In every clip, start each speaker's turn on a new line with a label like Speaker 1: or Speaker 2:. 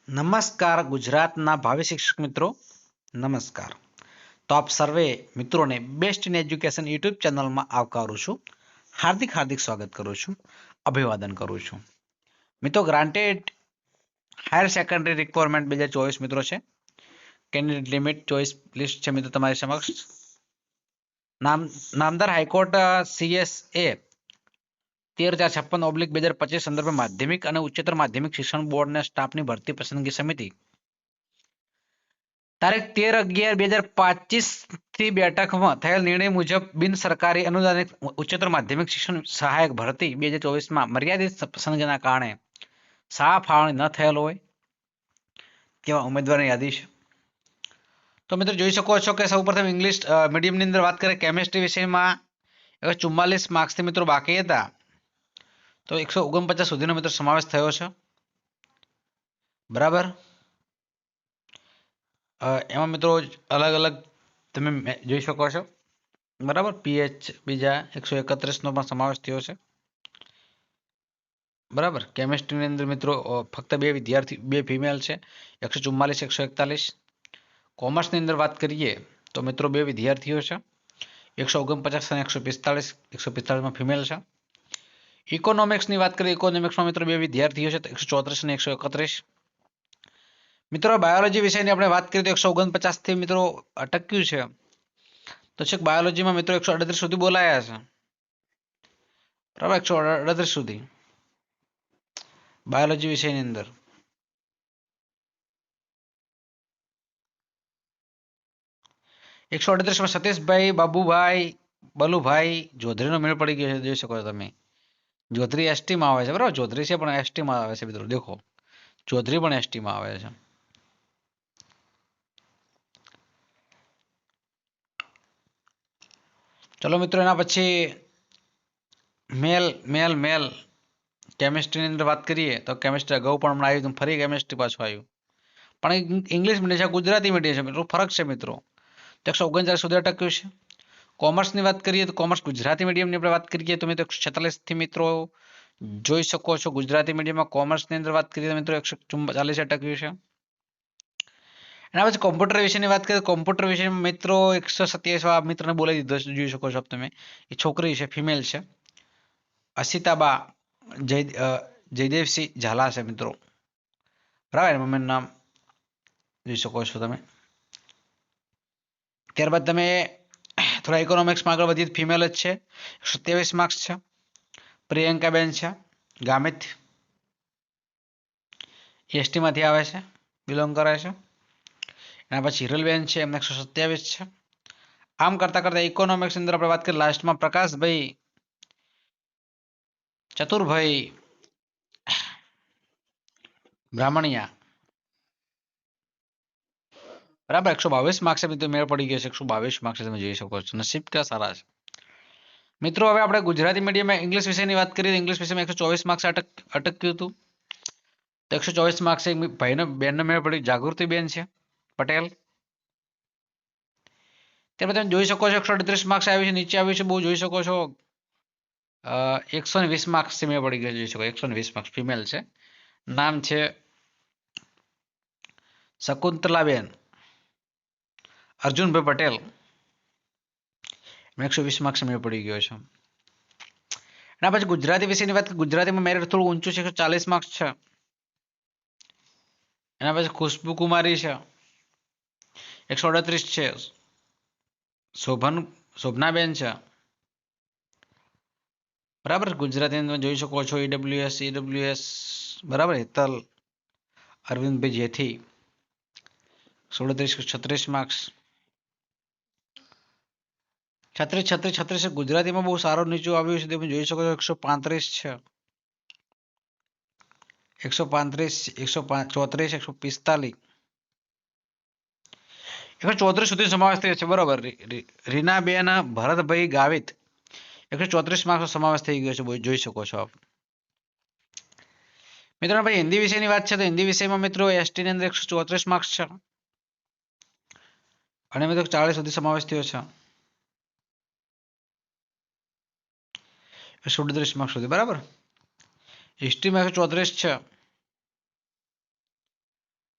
Speaker 1: નમસ્કાર ગુજરાતના ભાવિ શિક્ષક મિત્રો, નમસ્કાર. તો આપ સર્વે મિત્રોને બેસ્ટ ઇન એજ્યુકેશન યુટ્યુબ ચેનલમાં આવકારું છું. હાર્દિક સ્વાગત કરું છું, અભિવાદન કરું છું. મિત્રો, ગ્રાન્ટેડ હાયર સેકન્ડરી રિક્વાયરમેન્ટ 2024 મિત્રો છે. કેન્ડિડેટ લિમિટ ચોઇસ લિસ્ટ છે મિત્રો તમારી સમક્ષ. નામદાર હાઈકોર્ટ CSA 13/456/2025 સંદર્ભે માધ્યમિક અને ઉચ્ચતર માધ્યમિક શિક્ષણ બોર્ડના સ્ટાફની ભરતી પસંદગી સમિતિ તારીખ 13/11/2025 થી બેઠકમાં થયેલ નિર્ણય મુજબ બિન સરકારી અનુદાનિત ઉચ્ચતર માધ્યમિક શિક્ષણ સહાયક ભરતી 2024માં મર્યાદિત પસંદગીના કારણે શાળા ફાળવણી ન થયેલ હોય તેવા ઉમેદવારની યાદી છે. તો મિત્રો જોઈ શકો છો કે સૌપ્રથમ ઇંગ્લિશ મીડિયમની અંદર વાત કરીએ, કેમેસ્ટ્રી વિષયમાં 44 માર્ક્સથી મિત્રો બાકી હતા, તો 149 સુધીનો મિત્રો સમાવેશ થયો છે. બરાબર. એમાં મિત્રો અલગ અલગ તમે જોઈ શકો છો. બરાબર. PH બીજા 131નો પણ સમાવેશ થયો છે. બરાબર. કેમેસ્ટ્રીની અંદર મિત્રો ફક્ત બે ફિમેલ છે, 144 141. કોમર્સની અંદર વાત કરીએ તો મિત્રો બે વિદ્યાર્થીઓ છે, 149 અને 145. 145માં ફિમેલ છે. ઇકોનોમિક્સની વાત કરીએ, ઇકોનોમિક્સમાં મિત્રો બે વિદ્યાર્થીઓ છે, 134 અને 131. મિત્રો બાયોલોજી વિષયની આપણે વાત કરીએ તો 149 થી મિત્રો અટક્યું છે, તો છેક બાયોલોજીમાં મિત્રો 138 સુધી બોલાયા છે. બરાબર. 138 સુધી બાયોલોજી વિષયની અંદર. એકસો 138માં સતીશભાઈ બાબુભાઈ બલુભાઈ ચૌધરીનો મેળ પડી ગયો છે, જોઈ શકો છો તમે. ચૌધરી STમાં આવે છે. બરાબર. ચૌધરી છે પણ STમાં આવે છે મિત્રો. દેખો, ચૌધરી પણ STમાં આવે છે. ચલો મિત્રો, એના પછી મેલ કેમિસ્ટ્રીની અંદર વાત કરીએ તો કેમિસ્ટ્રી અગાઉ પણ હમણાં આવ્યું, ફરી કેમિસ્ટ્રી પાછું આવ્યું, પણ ઇંગ્લિશ મીડિયમ છે, ગુજરાતી મીડિયમ છે મિત્રો. ફરક છે મિત્રો. તો 139 સુધી અટક્યું છે. કોમર્સની વાત કરીએ તો કોમર્સ ગુજરાતી મીડિયમની આપણે વાત કરીએ તો મિત્રો 146 થી મિત્રો જોઈ શકો છો. ગુજરાતી મીડિયમમાં કોમર્સની અંદર વાત કરીએ તો મિત્રો 144 અટક્યું છે. એના પછી કોમ્પ્યુટર વિશેની વાત કરીએ તો કોમ્પ્યુટર વિષયમાં મિત્રો 127 મિત્રને બોલાવી દીધો, જોઈ શકો છો તમે. એ છોકરી છે, ફિમેલ છે, અસિતાબા જયદેવસિંહ ઝાલા છે મિત્રો. બરાબર. મમ્મીનું નામ જોઈ શકો છો તમે. ત્યારબાદ તમે થોડા ઇકોનોમિક્સમાં આગળ વધીએ, ફિમેલ જ છે, 127 માર્ક્સ છે. પ્રિયંકાબેન છે, ગામિત, STમાંથી આવે છે, બિલોંગ કરે છે. એના પછી હિરલબેન છે, એમને 127 છે. આમ કરતા ઇકોનોમિક્સ અંદર આપણે વાત કરીએ લાસ્ટમાં પ્રકાશભાઈ ચતુરભાઈ બ્રાહ્મણિયા. બરાબર. 122 માર્ક્સ મિત્રો મેળ પડી ગયો છે. 122 માર્ક્સ તમે જોઈ શકો છો. નસીબ કે સારા છે મિત્રો. હવે આપણે ગુજરાતી મીડિયમમાં ઇંગ્લિશ વિષયની વાત કરીએ તો ઇંગ્લિશ વિષયમાં 124 માર્ક્સ અટક્યું હતું. તો 124 માર્ક્સ એક બેનનો મેળ પડી, જાગૃતિબેન છે પટેલ. ત્યારબાદ તમે જોઈ શકો છો 138 માર્ક્સ આવ્યું છે, નીચે આવ્યું છે, બહુ જોઈ શકો છો. 120 માર્ક્સ મેળ પડી ગયો, જોઈ શકો. 120 માર્ક્સ ફિમેલ છે, નામ છે શકુંતલાબેન અર્જુનભાઈ પટેલ. 120 માર્ક્સ મેળ પડી ગયો છે. એના પછી ગુજરાતી વિષયની વાત, ગુજરાતીમાં મેરિટ થોડું ઊંચું છે, 140 માર્ક્સ છે. એના પછી ખુશ્બુ કુમારી છે, 138 છે. શોભનાબેન છે. બરાબર. ગુજરાતી જોઈ શકો છો. EWS બરાબર. હેતલ અરવિંદભાઈ જેથી 36 માર્ક્સ. 36 ગુજરાતીમાં બહુ સારું નીચું આવ્યું છે, તમે જોઈ શકો છો. 135 છે, 135, 134, 145, 134 સુધી સમાવેશ થયો છે. બરાબર. રીનાબેન ભરતભાઈ ગાવિત 134 માર્ક્સનો સમાવેશ થઈ ગયો છે, જોઈ શકો છો આપ. મિત્રો ભાઈ હિન્દી વિષયની વાત છે તો હિન્દી વિષયમાં મિત્રો STની અંદર 134 માર્ક્સ છે અને મિત્રો 40 સુધી સમાવેશ થયો છે. 138 માર્ક્સ સુધી. બરાબર. હિસ્ટ્રીમાં 134 છે.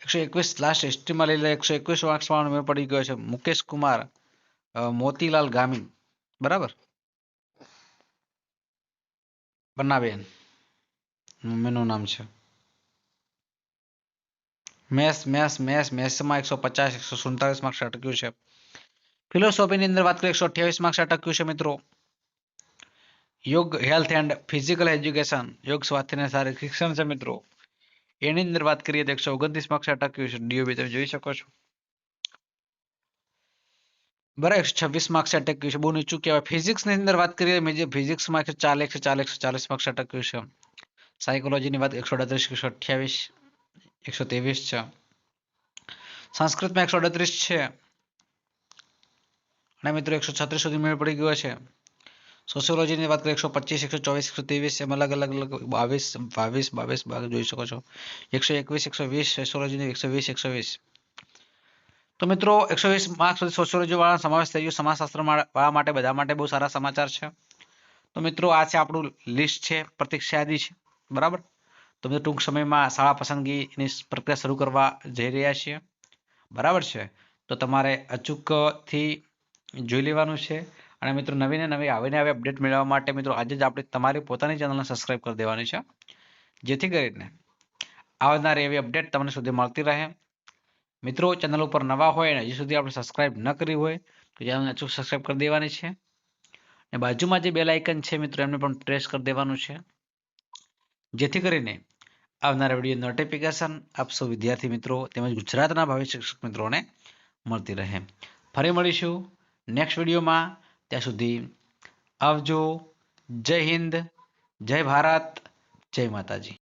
Speaker 1: 121 લાસ્ટ હિસ્ટ્રીમાં લઈ લે 121 માર્ક્સ વાળો મેળ પડી ગયો છે મુકેશ કુમાર મોતીલાલ ગામી, બરાબર. બન્નાબેન મમ્મીનું નામ છે. મેથ્સમાં 150 147 માર્ક્સ અટક્યું છે. ફિલોસોફીની અંદર વાત કરીએ 128 માર્ક્સ અટક્યું છે મિત્રો. યોગ હેલ્થ એન્ડ ફિઝિકલ એજ્યુકેશન, યોગ સ્વાસ્થ્ય અને શારીરિક શિક્ષણ છે મિત્રો. એની અંદર વાત કરીએ તો 129 માર્ક્સ અટક્યું છે. ડીઓબી તમે જોઈ શકો છો. બરાબર, 126 માર્ક્સ અટક્યું છે, બહુ નીચું કહેવાય. ફિઝિક્સની અંદર વાત કરીએ મેજર ફિઝિક્સમાં 140 માર્ક્સ અટક્યું છે. સાયકોલોજીની વાત 138 128 123 છે. સંસ્કૃતમાં 138 છે અને મિત્રો 136 સુધી મેળ પડી ગયો છે. સોશિયોલોજીની વાત કરીએ 125 124 123 એમ અલગ અલગ 22 જોઈ શકો છો. 121 120 સોશિયોલોજીની 120 તો મિત્રો 120 માર્ક્સ સુધી સોશિયોલોજી વાળા સમાવેશ થઈ ગયો. સમાજશાસ્ત્ર વાળા માટે બધા માટે બહુ સારા સમાચાર છે. તો મિત્રો આ છે આપણું લિસ્ટ છે, પ્રતીક્ષા યાદી છે, બરાબર. તો મિત્રો ટૂંક સમયમાં શાળા પસંદગીની પ્રક્રિયા શરૂ કરવા જઈ રહ્યા છીએ, બરાબર છે. તો તમારે અચૂકથી જોઈ લેવાનું છે અને મિત્રો નવી આવી અપડેટ મેળવવા માટે મિત્રો આજે જ આપણે તમારી પોતાની ચેનલને સબસ્ક્રાઇબ કરી દેવાની છે, જેથી કરીને આવનારી એવી અપડેટ તમને સુધી મળતી રહે. મિત્રો ચેનલ ઉપર નવા હોય અને હજી સુધી આપણે સબસ્ક્રાઇબ ન કરી હોય તો ચેનલને અચૂક સબસ્ક્રાઇબ કરી દેવાની છે અને બાજુમાં જે બેલ આઇકન છે મિત્રો એમને પણ પ્રેસ કરી દેવાનું છે, જેથી કરીને આવનારા વિડીયો નોટિફિકેશન આપ સૌ વિદ્યાર્થી મિત્રો તેમજ ગુજરાતના ભાવિ શિક્ષક મિત્રોને મળતી રહે. ફરી મળીશું નેક્સ્ટ વિડીયોમાં. ત્યાં સુધી આવજો. જય હિન્દ, જય ભારત, જય માતાજી.